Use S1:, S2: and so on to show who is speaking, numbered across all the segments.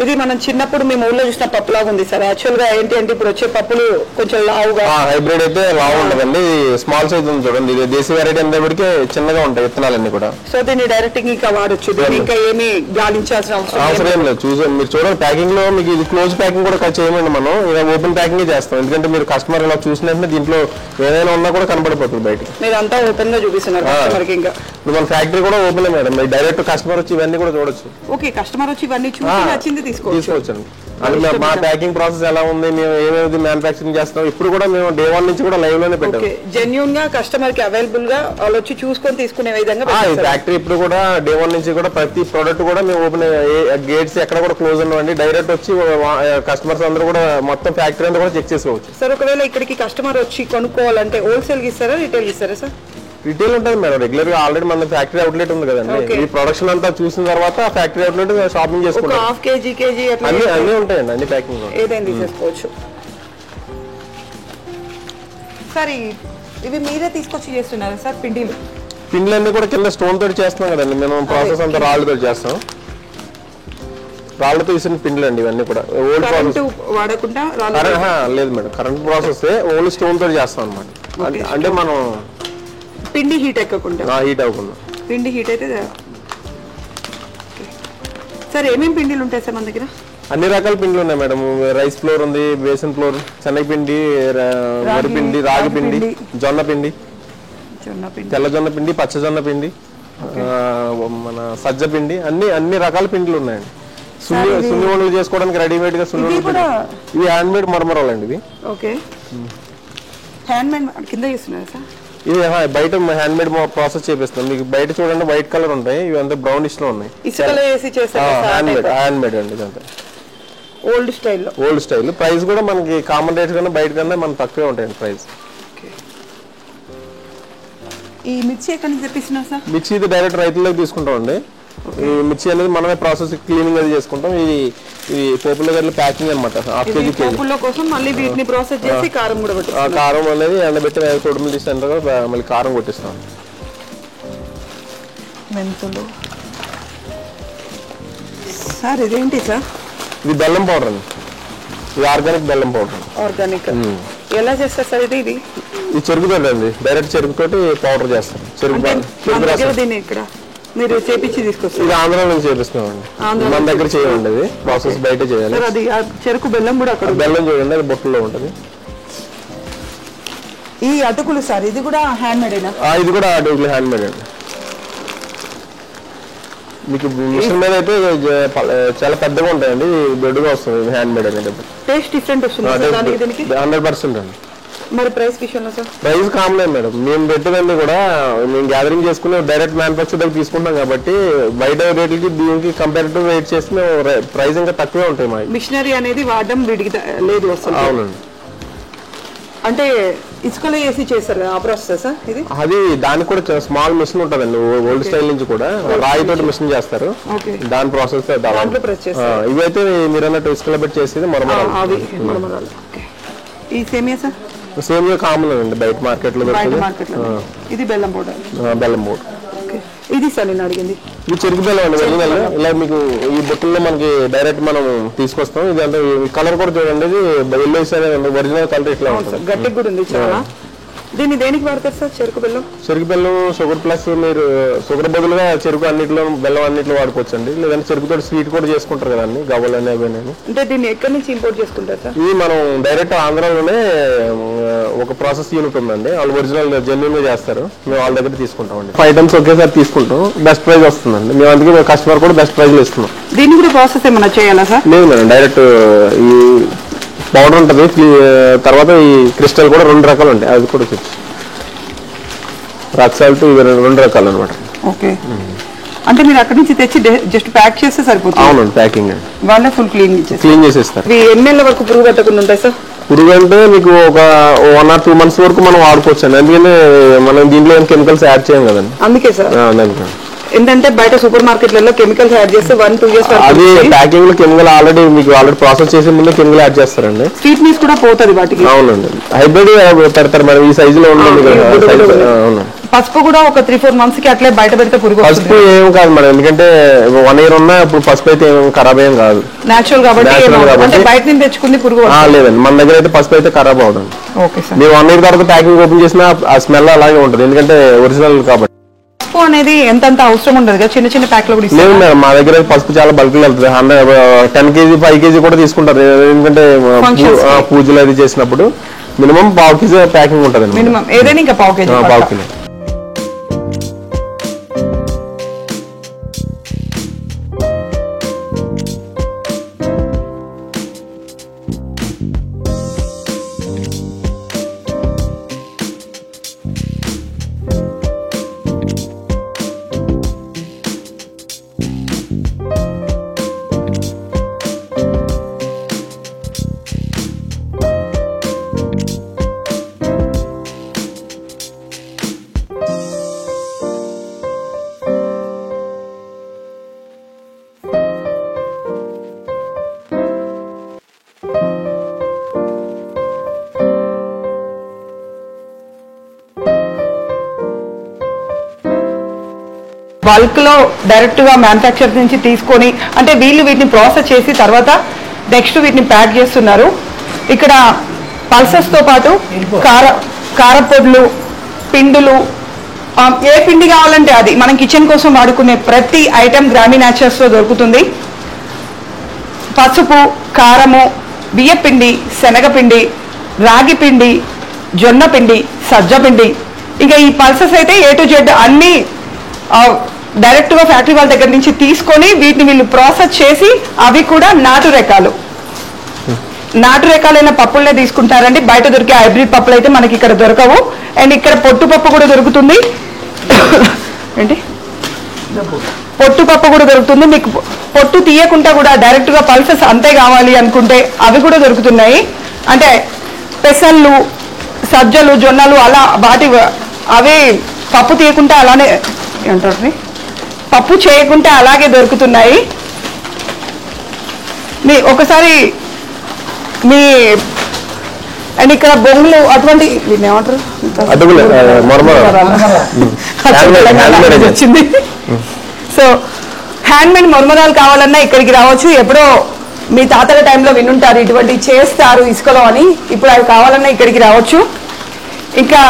S1: ఇది మనం చిన్నప్పుడు మేము ఊళ్ళో చూసిన పప్పు లాగా ఉంది సార్. యాక్చువల్ గా ఏంటి అంటే ఇప్పుడు వచ్చే పప్పులు కొంచెం లావుగా,
S2: హైబ్రిడ్ అయితే లావు ఉండదండి. స్మాల్ సైజ్ ఉంది చూడండి, ఇది దేశీ వెరైటీ అనేప్పటికీ చిన్నగా ఉంటాయి విత్తనాలన్నీ కూడా.
S1: సో దీన్ని డైరెక్ట్ ఇంకా వాడచ్చు, ఇంకా ఏమి గాలించాల్సిన
S2: అవసరం ఏం లేదు. మీరు చూడండి ప్యాకింగ్ లో మీకు ఇది క్లోజ్ ప్యాకింగ్ కూడా చేయమండి, మనం ఇలా ఓపెన్ ప్యాకింగ్ చేస్తాం. ఎందుకంటే మీరు కస్టమర్ ఇలా చూసినట్టు దీంట్లో ఏదైనా ఉన్నా కూడా కనపడిపోతుంది బయట.
S1: మీరు అంతా ఓపెన్ గా చూపిస్తున్నారు కస్టమర్ కి. ఇంకా
S2: మన ఫ్యాక్టరీ కూడా ఓపెన్ మేడం, డైరెక్ట్ కస్టమర్ వచ్చి ఇవన్నీ కూడా చూడొచ్చు.
S1: ఓకే, కస్టమర్ వచ్చి ఇవన్నీ చూసి నచ్చింది తీసుకోవచ్చండి.
S2: అంటే మా ప్యాకింగ్ ప్రాసెస్ ఎలా ఉంది, మేము ఏమేమి మ్యానుఫాక్చరింగ్ చేస్తాం, ఇప్పుడు కూడా మేము డే 1 నుంచి కూడా లైవ్ లోనే పెట్టాం.
S1: జెన్యూన్ గా కస్టమర్ కి అవైలబుల్ గా వాళ్ళు వచ్చి చూసుకొని తీసుకునే విధంగా
S2: ఫ్యాక్టరీ ఇప్పుడు కూడా డే 1 నుంచి కూడా ప్రతి ప్రోడక్ట్ కూడా మేము ఓపెన్, గేట్స్ ఎక్కడ కూడా క్లోజ్ ఉండవండి. డైరెక్ట్ వచ్చి కస్టమర్స్ అందరూ కూడా మొత్తం ఫ్యాక్టరీ అంతా కూడా చెక్ చేసుకోవచ్చు.
S1: సార్ ఒకవేళ ఇక్కడికి కస్టమర్ వచ్చి కొనుక్కోవాలంటే హోల్సేల్ కి ఇస్తారా, రిటైల్ ఇస్తారా సార్?
S2: రిటైల్ ఉంటుంది మేడం. రెగ్యులర్ గా ఆల్రెడీ మన ఫ్యాక్టరీ అవుట్లెట్ ఉంది కదండి. ఈ ప్రొడక్షన్ అంతా చూసిన తర్వాత ఫ్యాక్టరీ అవుట్లెట్ షాపింగ్ చేసుకుంటాం.
S1: హాఫ్ కేజీ కేజీ
S2: అన్ని ఉంటాయండి, అన్ని ప్యాకింగ్
S1: ఏదైనా తీసేసుకోవచ్చు. సార్ ఇవి మీరే తీసుకొచ్చి చేస్తున్నారా సార్ పిండిలు?
S2: పిండిలన్నీ కూడా కింద స్టోన్ తోటి చేస్తున్నాం కదండి. మేము ప్రాసెస్ అంతా రాళ్ళతో చేస్తాం. రాళ్ళతో తీసిన పిండిలు అండి ఇవన్నీ కూడా. ఓల్డ్ ప్రాసెస్
S1: వాడకుండా
S2: లేదు madam, current process old stone తోటి చేస్తాం అనమాట. అంటే మనం
S1: పిండి హీట్ ఎక్కకుండా,
S2: హీట్ అవ్వకుండా.
S1: పిండి హీట్ అయితే సార్ ఏమేమి పిండిలు ఉంటాయి సార్ మన దగ్గర?
S2: అన్ని రకాల పిండిలు ఉన్నాయి మేడం. రైస్ ఫ్లోర్ ఉంది, బేసన్ ఫ్లోర్, శనగపిండి, వరిపిండి, రాగి పిండి, జొన్న పిండి, తెల్ల జొన్న పిండి, పచ్చ జొన్న పిండి, మన సజ్జ పిండి, అన్ని రకాల పిండిలు ఉన్నాయండి. సున్ని వంటలు చేసుకోవడానికి రెడీమేడ్ గా సున్ని వంటలు. ఇవి హ్యాండ్ మేడ్ మరమరాలు అండి. ఇవి
S1: ఓకే, హ్యాండ్ మేడ్ కింద చేస్తున్నారు సార్?
S2: ఇది బయట హ్యాండ్ మేడ్ ప్రాసెస్ చేపిస్తాం. మీకు బయట చూడండి వైట్ కలర్ ఉంటాయి, ఇవి అంతా బ్రౌనిష్ లో ఉన్నాయి. హ్యాండ్ మేడ్ అండి ఇదంతా.
S1: Old style.
S2: ప్రైస్ కూడా మనకి కామన్ రేట్ కన్నా బయట కన్నా మనకు తక్కువే ఉంటాయండి ప్రైస్.
S1: ఈ మిర్చి ఎక్కడి నుంచి తెప్పిస్తున్నారు సార్?
S2: మిర్చి ఇది డైరెక్ట్ రైతులకు తీసుకుంటాం అండి. ఈ మిర్చి అనేది మనమే ప్రాసెస్ క్లీనింగ్ అది చేసుకుంటాం. ఇది పోపుల దగ్గర ప్యాకింగ్ అనమాట. హాఫ్ కేజీ
S1: కోసం మళ్ళీ వీటిని ప్రాసెస్ చేసి కారం కూడా పెట్టిస్తాం.
S2: కారం అనేది ఎండబెట్టి తొడుములు తీసి మళ్ళీ కారం కొట్టిస్తాం.
S1: మెంతులు సార్, ఇదేంటి సార్?
S2: ఇది బెల్లం పౌడర్ అండి. ఇది ఆర్గానిక్ బెల్లం పౌడర్.
S1: ఆర్గానిక్ ఎలా చేస్తారు సార్? ఇది
S2: చెరుకు అండి, డైరెక్ట్ చెరుకుతోటి పౌడర్ చేస్తాం.
S1: చెరుకు ఇక్కడ మీరు చేపించి తీసుకొస్తారు?
S2: ఇది ఆంధ్ర నుంచి చేపిస్తున్నామండి, మన దగ్గర చేయండి. అది ప్రాసెస్ బయట చేయాలి.
S1: అది చెరుకు బెల్లం కూడా అక్కడ
S2: బెల్లం చూడండి, అది బొట్టులో ఉంటుంది.
S1: ఈ అటుకులు సార్, ఇది కూడా హ్యాండ్ మేడేనా?
S2: ఇది కూడా అటుకులు హ్యాండ్ మేడ్ అండి. మీకు మిషన్ మీద అయితే చాలా పెద్దగా ఉంటాయండి, దొడ్డుగా వస్తుంది. హ్యాండ్ మేడ్ అనేది
S1: టేస్ట్ డిఫరెంట్ వస్తుంది
S2: 100% అండి.
S1: మరి ప్రైస్ విషయంలో సార్?
S2: Price common madam. మేము పెట్టేదండి కూడా మేము గ్యాదరింగ్ చేసుకుని డైరెక్ట్ మ్యానుఫ్యాక్చర్ దగ్గర తీసుకుంటాం కాబట్టి బయట రేట్లకి దీనికి కంపారిటివ్ రేట్ చేసి మేము ప్రైస్ ఇంకా తక్కువే ఉంటాయి. మా
S1: మిషనరీ అనేది వాడడం వీడికి లేదు వస్తుంది.
S2: అవునండి.
S1: అంటే ఇసుకలో వేసి చేస్తారు ఆ ప్రాసెస్ ఇది?
S2: అది దానికి కూడా స్మాల్ మిషన్ ఉంటుందండి, ఓల్డ్ స్టైల్ నుంచి కూడా రాయితోటి మిషన్ చేస్తారు. దాని ప్రాసెస్ ఇవైతే మీరు అన్నట్టు ఇసుకలో పెట్టి చేసేది మరమరాలు.
S1: ఈ సేమియా సార్?
S2: సేమియా కామన్ అండి, బయట మార్కెట్ లో.
S1: ఇది బెల్లం పౌడర్.
S2: బెల్లం పౌడర్.
S1: ఇది సార్ నేను అడిగింది.
S2: ఇది చెరుకు బెల్లం అండి, వెల్లుల్లి. ఇలా మీకు ఈ బొట్టుల్లో మనకి డైరెక్ట్ మనం తీసుకొస్తాం. ఇది అంటే కలర్ కూడా చూడండి, ఇది ఎల్లోయిష్ అనేది ఒరిజినల్ కలర్ ఇట్లా ఉంటుంది.
S1: గట్టిగా కూడా ఉంది చాలా. దీన్ని దేనికి వాడతారు సార్ చెరుకు బెల్లం?
S2: చెరుకు బెల్లం షుగర్ ప్లస్ మీరు షుగర్ బదులుగా చెరుకు అన్నిట్లో బెల్లం అన్నిట్లో వాడుకోవచ్చు అండి. లేదంటే చెరుకుతో స్వీట్ కూడా చేసుకుంటారు కదండి, గవ్వలని అవి.
S1: అంటే దీన్ని ఎక్కడి నుంచి ఇంపోర్ట్ చేసుకుంటారు సార్?
S2: ఇది మనం డైరెక్ట్ ఆంధ్రాలోనే ఒక ప్రాసెస్ యూనిట్ ఉందండి, వాళ్ళు ఒరిజినల్ జెన్యూన్ గా చేస్తారు. మేము వాళ్ళ దగ్గర తీసుకుంటామండి. 5 ఐటమ్స్ ఒకేసారి తీసుకుంటాం, బెస్ట్ ప్రైస్ వస్తుందండి. మేము అందుకే కస్టమర్ కూడా బెస్ట్ ప్రైస్ లో ఇస్తున్నాం.
S1: దీన్ని కూడా ప్రాసెస్ ఏమైనా చేయాలా సార్?
S2: లేదు మేడం, డైరెక్ట్ ఈ పౌడర్ ఉంటుంది, తర్వాత ఈ క్రిస్టల్ కూడా 2 రకాలు ఉంటాయి, అది కూడా చూసి రాక్ సాల్ట్, ఇవి 2 రకాలు అనమాట.
S1: ఓకే, అంటే మీరు అక్కడి నుంచి తెచ్చి జస్ట్ ప్యాక్ చేస్తే సరిపోతుంది?
S2: అవునండి, ప్యాకింగ్
S1: వాళ్ళే ఫుల్ క్లీన్
S2: చేసేస్తారు.
S1: ఎన్ని నెలల వరకు పురుగు పట్టకుండా ఉంటాయి సార్?
S2: పురుగు అంటే మీకు ఒక 1 or 2 months వరకు మనం వాడుకోవచ్చు అండి. ఎందుకంటే మనం దీంట్లో ఏం కెమికల్స్ యాడ్ చేయం కదండి.
S1: అందుకే సార్ ఏంటంటే బయట సూపర్ మార్కెట్లలో కెమికల్స్ యాడ్ చేస్తే 1-2 years
S2: అది ప్యాకింగ్ లో కెమికల్ ఆల్రెడీ ప్రాసెస్ చేసే ముందు కెమికల్ యాడ్ చేస్తారండి.
S1: స్వీట్నెస్ కూడా పోతుంది వాటికి.
S2: అవునండి, హైబ్రిడ్ పెడతారు మేడం. ఈ సైజులో ఉంటుంది.
S1: పసుపు కూడా ఒక 3-4 months కి అట్లే బయట పెడితే పురుగు
S2: పసుపు ఏం కాదు మేడం, ఎందుకంటే 1 year ఉన్నా ఇప్పుడు పసుపు అయితే ఏం ఖరాబ్ ఏం కాదు,
S1: నేచురల్ కాబట్టి అంటే బయట నుంచి తెచ్చుకుంది పురుగు
S2: లేదండి. మన దగ్గర అయితే పసుపు అయితే ఖరాబ్ అవుతుంది.
S1: Okay sir.
S2: మీరు 1 year తర్వాత ప్యాకింగ్ ఓపెన్ చేసినా ఆ స్మెల్ అలాగే ఉంటుంది, ఎందుకంటే ఒరిజినల్ కాబట్టి.
S1: పసుపు అనేది ఎంత అవసరం ఉండదు కదా, చిన్న చిన్న ప్యాక్ లో కూడా
S2: లేదు మేడం, మా దగ్గర పసుపు చాలా బల్క్ లో వెళ్తుంది. 10 kg 5 kg కూడా తీసుకుంటారు, ఎందుకంటే పూజలు అది చేసినప్పుడు మినిమం 1/2 kg ప్యాకింగ్ ఉంటుంది.
S1: మినిమం ఏదైనా ఇంకా 1/2 kg.
S2: 1/2 kg.
S1: బల్క్ లో డైరెక్ట్ గా మ్యానుఫ్యాక్చర్ నుంచి తీసుకొని, అంటే వీళ్ళు వీటిని ప్రాసెస్ చేసి తర్వాత నెక్స్ట్ వీటిని ప్యాక్ చేస్తున్నారు. ఇక్కడ పల్సెస్ తో పాటు కారపొడులు, పిండులు, ఏ పిండి కావాలంటే అది మనం కిచెన్ కోసం వాడుకునే ప్రతి ఐటెం గ్రామీ న్యాచురల్స్ లో దొరుకుతుంది. పసుపు, కారము, బియ్యపిండి, శనగపిండి, రాగి పిండి, జొన్న పిండి, సజ్జ పిండి, ఇంకా ఈ పల్సెస్ అయితే A to Z అన్ని డైరెక్ట్ గా ఫ్యాక్టరీ వాళ్ళ దగ్గర నుంచి తీసుకొని వీటిని వీళ్ళు ప్రాసెస్ చేసి అవి కూడా నాటు రకాలైన పప్పులనే తీసుకుంటారండి. బయట దొరికే హైబ్రిడ్ పప్పులు అయితే మనకి ఇక్కడ దొరకవు. అండ్ ఇక్కడ పొట్టుపప్పు కూడా దొరుకుతుంది. ఏంటి పొట్టుపప్పు కూడా దొరుకుతుంది. మీకు పొట్టు తీయకుండా కూడా డైరెక్ట్ గా పల్సెస్ అంతే కావాలి అనుకుంటే అవి కూడా దొరుకుతున్నాయి. అంటే పెసళ్ళు, సజ్జలు, జొన్నలు అలా అవి పప్పు తీయకుండా అలానే ఏమంటారు పప్పు చేయకుండా అలాగే దొరుకుతున్నాయి. ఒకసారి అండ్ ఇక్కడ బొంగులు అటువంటి ఏమంటారు వచ్చింది. సో హ్యాండ్మేడ్ మర్మరాలు కావాలన్నా ఇక్కడికి రావచ్చు. ఎప్పుడో మీ తాతల టైంలో వినుంటారు ఇటువంటి చేస్తారు ఇసుకలో అని. ఇప్పుడు అవి కావాలన్నా ఇక్కడికి రావచ్చు. ఇంకా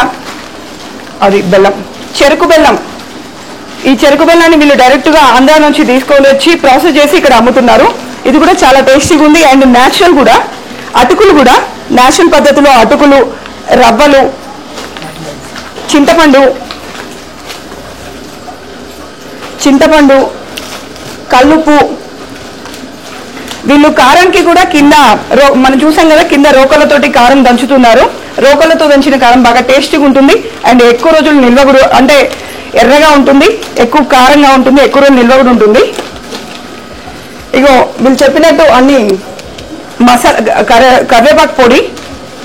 S1: అది బెల్లం, చెరుకు బెల్లం. ఈ చెరుకు బెల్లాన్ని వీళ్ళు డైరెక్ట్ గా ఆంధ్ర నుంచి తీసుకొని వచ్చి ప్రాసెస్ చేసి ఇక్కడ అమ్ముతున్నారు. ఇది కూడా చాలా టేస్టీగా ఉంది. అండ్ న్యాచురల్ కూడా, అటుకులు కూడా న్యాచురల్ పద్ధతిలో అటుకులు, రవ్వలు, చింతపండు, కల్లుప్పు. వీళ్ళు కారానికి కూడా కింద మనం చూసాం కదా, కింద రోకలతోటి కారం దంచుతున్నారు. రోకలతో దంచిన కారం బాగా టేస్టీగా ఉంటుంది. అండ్ ఎక్కువ రోజులు నిల్వ కూడా, అంటే ఎర్రగా ఉంటుంది, ఎక్కువ కారంగా ఉంటుంది, ఎక్కువ రోజులు నిల్వ కూడా ఉంటుంది. ఇగో వీళ్ళు చెప్పినట్టు అన్ని కరివేపాకు పొడి,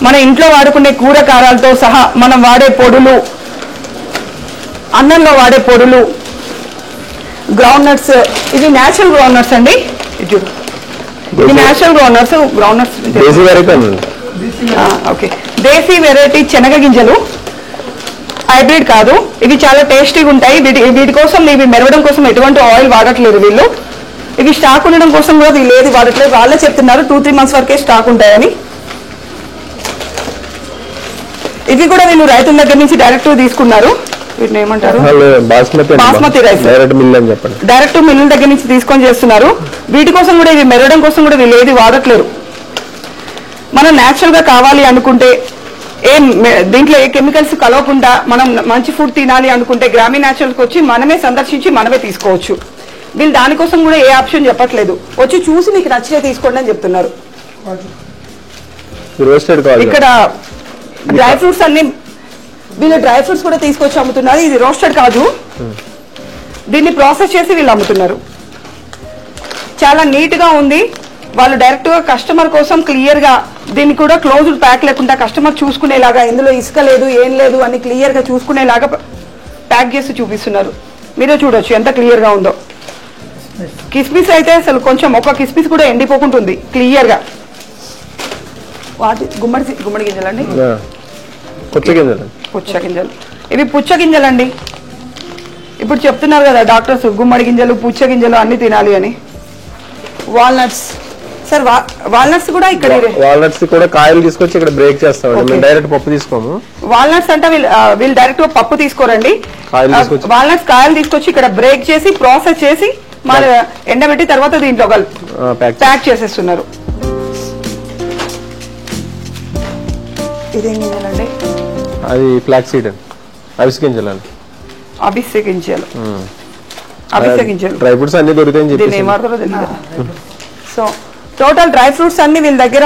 S1: మన ఇంట్లో వాడుకునే కూర కారాలతో సహా మనం వాడే పొడులు, అన్నంలో వాడే పొడులు, గ్రౌండ్ నట్స్. ఇది న్యాచురల్ గ్రౌండ్ నట్స్ అండి. ఇది న్యాచురల్ గ్రౌండ్ నట్స్. ఓకే, దేశీ వెరైటీ శనగ గింజలు, హైబ్రిడ్ కాదు. ఇవి చాలా టేస్టీగా ఉంటాయి. వీటి కోసం ఇవి మెరవడం కోసం ఎటువంటి ఆయిల్ వాడట్లేదు వీళ్ళు. ఇవి స్టాక్ ఉండడం కోసం కూడా వీళ్ళు ఏది వాడట్లేదు. వాళ్ళే చెప్తున్నారు 2-3 months వరకే స్టాక్ ఉంటాయని. ఇవి కూడా వీళ్ళు రైతుల దగ్గర నుంచి డైరెక్ట్ తీసుకున్నారు. వీటిని ఏమంటారు, బాస్మతి రైస్. డైరెక్ట్ మిల్లుల దగ్గర నుంచి తీసుకొని చేస్తున్నారు. వీటి కోసం కూడా, ఇవి మెరవడం కోసం కూడా వీళ్ళు ఏది వాడట్లేరు. మనం న్యాచురల్ గా కావాలి అనుకుంటే, దీంట్లో ఏ కెమికల్స్ కలవకుండా మనం మంచి ఫుడ్ తినాలి అనుకుంటే గ్రామీ న్యాచురల్కి వచ్చి మనమే సందర్శించి మనమే తీసుకోవచ్చు. వీళ్ళు దానికోసం కూడా ఏ ఆప్షన్ చెప్పట్లేదు. వచ్చి చూసి మీకు నచ్చితే తీసుకోండి అని చెప్తున్నారు. ఇక్కడ డ్రై ఫ్రూట్స్ అన్ని వీళ్ళు డ్రై ఫ్రూట్స్ కూడా తీసుకొచ్చి అమ్ముతున్నారు. ఇది రోస్టెడ్ కాదు, దీన్ని ప్రాసెస్ చేసి వీళ్ళు అమ్ముతున్నారు. చాలా నీట్ గా ఉంది. వాళ్ళు డైరెక్ట్ గా కస్టమర్ కోసం క్లియర్ గా దీన్ని కూడా క్లోజ్డ్ ప్యాక్ లేకుండా కస్టమర్ చూసుకునేలాగా, ఇందులో ఇసుక లేదు ఏం లేదు అని క్లియర్ గా చూసుకునేలాగా ప్యాక్ చేసి చూపిస్తున్నారు. మీరే చూడొచ్చు ఎంత క్లియర్ గా ఉందో. కిస్మిస్ అయితే అసలు కొంచెం ఒక కిస్మిస్ కూడా ఎండిపోకుంటుంది క్లియర్ గా. వాటి గుమ్మడి గింజలండి, పుచ్చగింజలు, ఇవి పుచ్చగింజలు అండి. ఇప్పుడు చెప్తున్నారు కదా డాక్టర్స్ గుమ్మడి గింజలు పుచ్చగింజలు అన్ని తినాలి అని. వాల్నట్స్ సార్, వాల్నట్స్ కూడా ఇక్కడ
S2: వాల్నట్స్ కూడా కాయలు తీసుకొచ్చి ఇక్కడ బ్రేక్ చేస్తామండి, మేము డైరెక్ట్ పప్పు తీసుకోము.
S1: వాల్నట్స్ అంటే వీళ్ళు డైరెక్ట్ పప్పు తీసుకోరండి, వాల్నట్స్ కాయలు తీసుకొచ్చి ఇక్కడ బ్రేక్ చేసి ప్రాసెస్ చేసి మన ఎండబెట్టి తర్వాత దీంట్లో ప్యాక్ చేసేస్తున్నారు. ఇదేం గింజలండి?
S2: అది ఫ్లాక్స్ సీడ్ అండి, అవిసె గింజలు అండి.
S1: అవిసె గింజలు, అవిసె గింజలు
S2: డ్రై ఫ్రూట్స్ అన్ని దొరుకుతాయని చెప్పి
S1: ఏమాడతారో తెలియదు. సో టోటల్ డ్రై ఫ్రూట్స్ అన్ని వీళ్ళ దగ్గర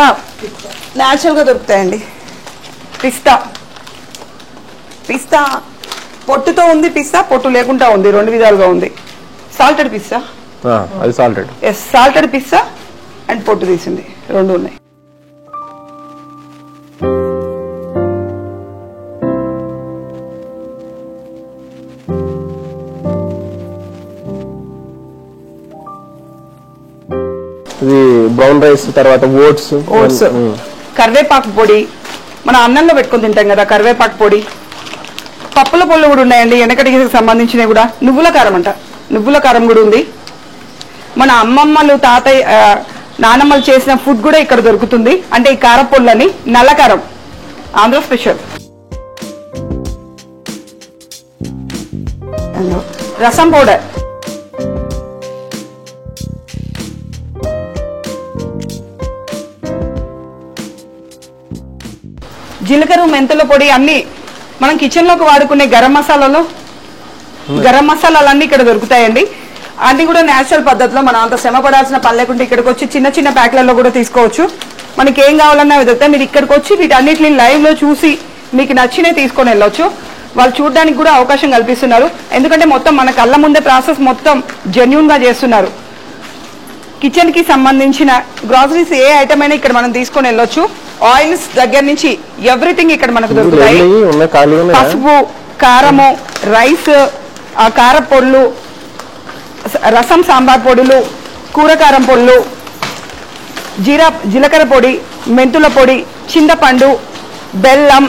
S1: న్యాచురల్గా దొరుకుతాయండి. పిస్తా, పిస్తా పొట్టుతో ఉంది, పిస్తా పొట్టు లేకుండా ఉంది, రెండు విధాలుగా ఉంది. సాల్టెడ్ పిస్తా,
S2: అది సాల్టెడ్,
S1: ఎస్ సాల్టెడ్ పిస్తా అండ్ పొట్టు తీసింది రెండు ఉన్నాయి.
S2: ఇది బ్రౌన్ రైస్, తర్వాత ఓట్స్,
S1: కరివేపాకు పొడి, మన అన్నంలో పెట్టుకొని తింటాం కదా కరివేపాకు పొడి. పప్పుల పొళ్ళు కూడా ఉన్నాయండి, వెనకటికి సంబంధించినవి కూడా. నువ్వుల కారం అంట, నువ్వుల కారం కూడా ఉంది. మన అమ్మమ్మలు తాతయ్య నానమ్మలు చేసిన ఫుడ్ కూడా ఇక్కడ దొరుకుతుంది. అంటే ఈ కార పొళ్ళని నల్ల కారం, ఆంధ్ర స్పెషల్. రసం పౌడర్, జీలకర్ర మెంతుల పొడి అన్ని మనం కిచెన్ లోకి వాడుకునే గరం మసాలాలన్నీ ఇక్కడ దొరుకుతాయండి. అన్ని కూడా నేచురల్ పద్ధతిలో, మనం అంత శ్రమ పడాల్సిన పని లేకుండా ఇక్కడికి వచ్చి చిన్న చిన్న ప్యాక్లలో కూడా తీసుకోవచ్చు. మనకి ఏం కావాలన్నా దొరుకుతాయి. మీరు ఇక్కడికి వచ్చి వీటన్నిటిని లైవ్ లో చూసి మీకు నచ్చినే తీసుకొని వెళ్ళొచ్చు. వాళ్ళు చూడడానికి కూడా అవకాశం కల్పిస్తున్నారు, ఎందుకంటే మొత్తం మన కళ్ళ ముందే ప్రాసెస్ మొత్తం జెన్యూన్ గా చేస్తున్నారు. కిచెన్ కి సంబంధించిన గ్రాసరీస్ ఏ ఐటమ్ అయినా ఇక్కడ మనం తీసుకొని వెళ్ళొచ్చు. ఆయిల్స్ దగ్గర నుంచి ఎవ్రీథింగ్ ఇక్కడ మనకు దొరుకుతాయి. పసుపు, కారము, రైస్, కార పొడులు, రసం సాంబార్ పొడులు, కూరకారం పొడులు, జీలకర్ర పొడి, మెంతుల పొడి, చింతపండు, బెల్లం,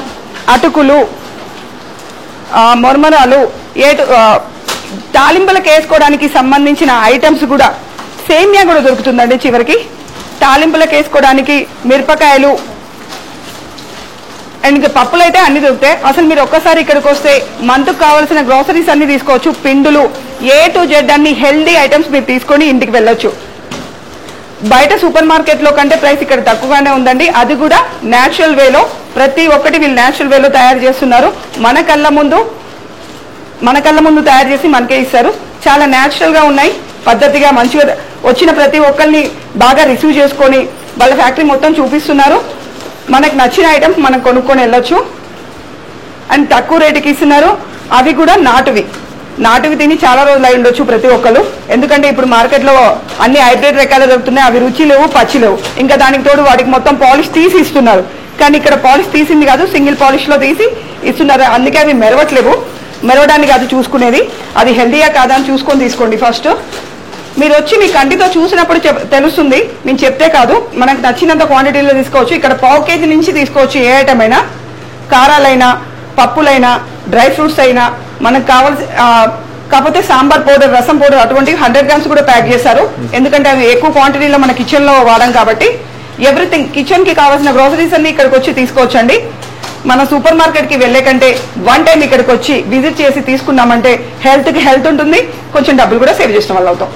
S1: అటుకులు, మొరమరాలు, తాలింపులకు వేసుకోవడానికి సంబంధించిన ఐటమ్స్ కూడా, సేమియా కూడా దొరుకుతుందండి. చివరికి తాలింపులకు వేసుకోవడానికి మిరపకాయలు అండ్ ఇంకా పప్పులు అయితే అన్ని దొరుకుతాయి. అసలు మీరు ఒక్కసారి ఇక్కడికి వస్తే మంత్కు కావాల్సిన గ్రోసరీస్ అన్ని తీసుకోవచ్చు. పిండులు A to Z అన్ని హెల్దీ ఐటమ్స్ మీరు తీసుకొని ఇంటికి వెళ్ళొచ్చు. బయట సూపర్ మార్కెట్లో కంటే ప్రైస్ ఇక్కడ తక్కువగానే ఉందండి. అది కూడా న్యాచురల్ వేలో, ప్రతి ఒక్కటి వీళ్ళు న్యాచురల్ వేలో తయారు చేస్తున్నారు. మన కళ్ళ ముందు తయారు చేసి మనకే ఇస్తారు. చాలా న్యాచురల్గా ఉన్నాయి, పద్ధతిగా మంచిగా వచ్చిన ప్రతి ఒక్కరిని బాగా రిసీవ్ చేసుకొని వాళ్ళ ఫ్యాక్టరీ మొత్తం చూపిస్తున్నారు. మనకు నచ్చిన ఐటమ్స్ మనం కొనుక్కొని వెళ్ళొచ్చు అండ్ తక్కువ రేటుకి ఇస్తున్నారు. అవి కూడా నాటువి తిని చాలా రోజులు అయి ఉండొచ్చు ప్రతి ఒక్కరు. ఎందుకంటే ఇప్పుడు మార్కెట్లో అన్ని హైబ్రిడ్ రకాలు దొరుకుతున్నాయి, అవి రుచి లేవు, పచ్చి లేవు. ఇంకా దానికి తోడు వాటికి మొత్తం పాలిష్ తీసి ఇస్తున్నారు. కానీ ఇక్కడ పాలిష్ తీసింది కాదు, సింగిల్ పాలిష్లో తీసి ఇస్తున్నారు. అందుకే అవి మెరవట్లేవు. మెరవడానికి అది చూసుకునేది, అది హెల్దీయా కాదా అని చూసుకొని తీసుకోండి. ఫస్ట్ మీరు వచ్చి మీ కంటితో చూసినప్పుడు తెలుస్తుంది, నేను చెప్తే కాదు. మనకు నచ్చినంత క్వాంటిటీలో తీసుకోవచ్చు. ఇక్కడ పావు కేజీ నుంచి తీసుకోవచ్చు. ఏ ఐటమ్ అయినా, కారాలైనా, పప్పులైనా, డ్రై ఫ్రూట్స్ అయినా మనకు కాకపోతే సాంబార్ పౌడర్, రసం పౌడర్ అటువంటివి 100 grams కూడా ప్యాక్ చేశారు. ఎందుకంటే అవి ఎక్కువ క్వాంటిటీలో మన కిచెన్లో వాడాం కాబట్టి. ఎవ్రీథింగ్ కిచెన్కి కావాల్సిన గ్రోసరీస్ అన్ని ఇక్కడికి వచ్చి తీసుకోవచ్చండి. మన సూపర్ మార్కెట్కి వెళ్ళే కంటే వన్ టైం ఇక్కడికి వచ్చి విజిట్ చేసి తీసుకున్నామంటే హెల్త్కి హెల్త్ ఉంటుంది, కొంచెం డబ్బులు కూడా సేవ్ చేసిన వాళ్ళు అవుతాం.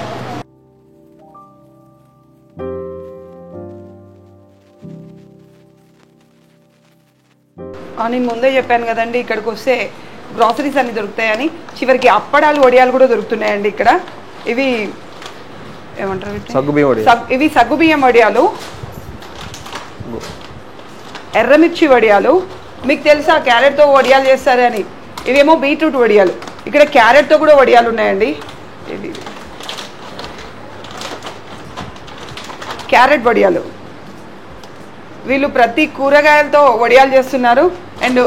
S1: నేను ముందే చెప్పాను కదండి, ఇక్కడికి వస్తే గ్రాసరీస్ అన్ని దొరుకుతాయని. చివరికి అప్పడాలు, వడియాలు కూడా దొరుకుతున్నాయండి ఇక్కడ. ఇవి ఏమంటారు, ఇవి సగ్గుబియ్యం వడియాలు, ఎర్రమిర్చి వడియాలు. మీకు తెలుసా క్యారెట్తో వడియాలు చేస్తారు అని? ఇవేమో బీట్రూట్ వడియాలు. ఇక్కడ క్యారెట్తో కూడా వడియాలు ఉన్నాయండి. ఇవి క్యారెట్ వడియాలు. వీళ్ళు ప్రతి కూరగాయలతో వడియాలు చేస్తున్నారు. అండ్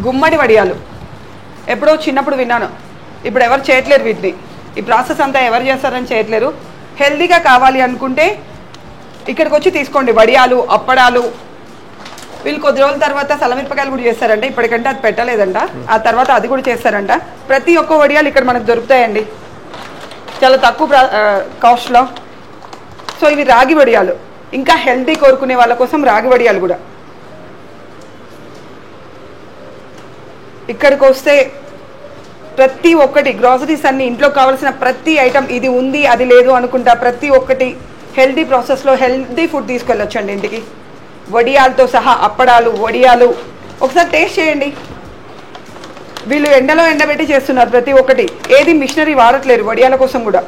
S1: గుమ్మడి వడియాలు ఎప్పుడో చిన్నప్పుడు విన్నాను, ఇప్పుడు ఎవరు చేయట్లేరు వీటిని. ఈ ప్రాసెస్ అంతా ఎవరు చేస్తారని చేయట్లేరు. హెల్దీగా కావాలి అనుకుంటే ఇక్కడికి వచ్చి తీసుకోండి. వడియాలు, అప్పడాలు, వీళ్ళు కొద్ది రోజుల తర్వాత సలమిరపకాయలు కూడా చేస్తారంట, ఇప్పటికంటే అది పెట్టలేదంట, ఆ తర్వాత అది కూడా చేస్తారంట. ప్రతి ఒక్క వడియాలు ఇక్కడ మనకు దొరుకుతాయండి చాలా తక్కువ కాస్ట్లో. సో ఇవి రాగి వడియాలు, ఇంకా హెల్తీ కోరుకునే వాళ్ళ కోసం రాగి వడియాలు కూడా. ఇక్కడికి వస్తే ప్రతి ఒక్కటి గ్రాసరీస్ అన్ని ఇంట్లో కావాల్సిన ప్రతి ఐటమ్ ఇది ఉంది అది లేదు అనుకుంటా ప్రతి ఒక్కటి హెల్తీ ప్రాసెస్లో హెల్తీ ఫుడ్ తీసుకెళ్ళొచ్చండి ఇంటికి, వడియాలతో సహా. అప్పడాలు, వడియాలు ఒకసారి టేస్ట్ చేయండి. వీళ్ళు ఎండలో ఎండబెట్టి చేస్తున్నారు ప్రతి ఒక్కటి, ఏది మిషనరీ వాడట్లేరు. వడియాల కోసం కూడా